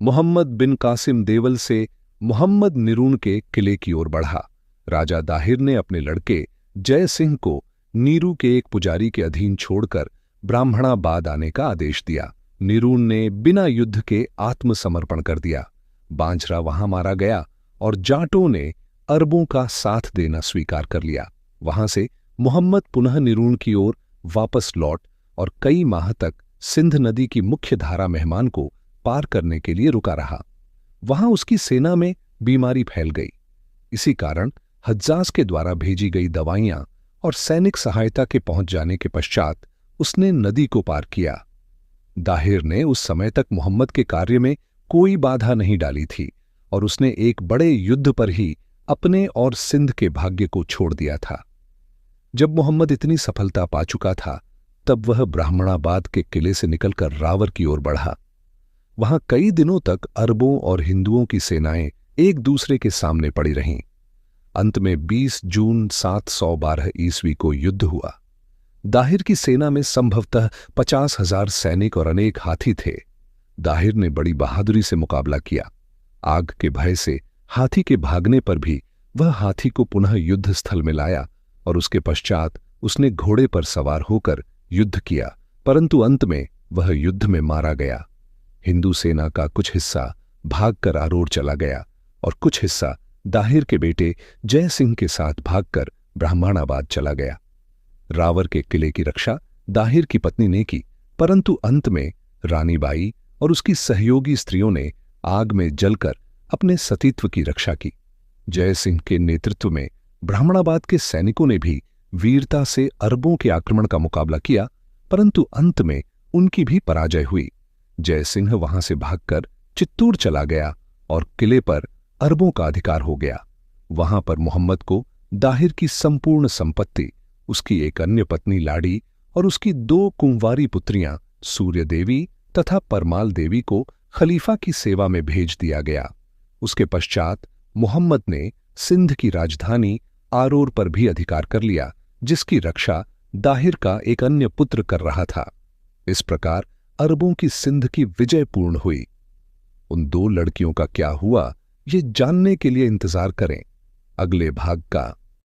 मोहम्मद बिन कासिम देवल से मोहम्मद निरून के किले की ओर बढ़ा। राजा दाहिर ने अपने लड़के जय सिंह को नीरू के एक पुजारी के अधीन छोड़कर ब्राह्मणाबाद आने का आदेश दिया। निरून ने बिना युद्ध के आत्मसमर्पण कर दिया। बांझरा वहां मारा गया और जाटों ने अरबों का साथ देना स्वीकार कर लिया। वहां से मोहम्मद पुनः निरून की ओर वापस लौट और कई माह तक सिंध नदी की मुख्य धारा मेहमान को पार करने के लिए रुका रहा। वहां उसकी सेना में बीमारी फैल गई। इसी कारण हज्जाज के द्वारा भेजी गई दवाइयां और सैनिक सहायता के पहुंच जाने के पश्चात उसने नदी को पार किया। दाहिर ने उस समय तक मोहम्मद के कार्य में कोई बाधा नहीं डाली थी और उसने एक बड़े युद्ध पर ही अपने और सिंध के भाग्य को छोड़ दिया था। जब मोहम्मद इतनी सफलता पा चुका था, तब वह ब्राह्मणाबाद के किले से निकलकर रावर की ओर बढ़ा। वहां कई दिनों तक अरबों और हिंदुओं की सेनाएं एक दूसरे के सामने पड़ी रहीं। अंत में 20 जून 712 ईस्वी को युद्ध हुआ। दाहिर की सेना में संभवतः 50,000 सैनिक और अनेक हाथी थे। दाहिर ने बड़ी बहादुरी से मुकाबला किया। आग के भय से हाथी के भागने पर भी वह हाथी को पुनः युद्ध स्थल में लाया और उसके पश्चात उसने घोड़े पर सवार होकर युद्ध किया, परंतु अंत में वह युद्ध में मारा गया। हिंदू सेना का कुछ हिस्सा भागकर आरोर चला गया और कुछ हिस्सा दाहिर के बेटे जय सिंह के साथ भागकर ब्राह्मणाबाद चला गया। रावर के किले की रक्षा दाहिर की पत्नी ने की, परंतु अंत में रानी बाई और उसकी सहयोगी स्त्रियों ने आग में जलकर अपने सतीत्व की रक्षा की। जय सिंह के नेतृत्व में ब्राह्मणाबाद के सैनिकों ने भी वीरता से अरबों के आक्रमण का मुकाबला किया, परंतु अंत में उनकी भी पराजय हुई। जय सिंह वहां से भागकर चित्तूर चला गया और किले पर अरबों का अधिकार हो गया। वहां पर मोहम्मद को दाहिर की संपूर्ण संपत्ति, उसकी एक अन्य पत्नी लाड़ी और उसकी 2 कुंवारी पुत्रियां सूर्य देवी तथा परमाल देवी को खलीफा की सेवा में भेज दिया गया। उसके पश्चात मोहम्मद ने सिंध की राजधानी आरोर पर भी अधिकार कर लिया, जिसकी रक्षा दाहिर का एक अन्य पुत्र कर रहा था। इस प्रकार अरबों की सिंध की विजय पूर्ण हुई। उन 2 लड़कियों का क्या हुआ, ये जानने के लिए इंतजार करें अगले भाग का।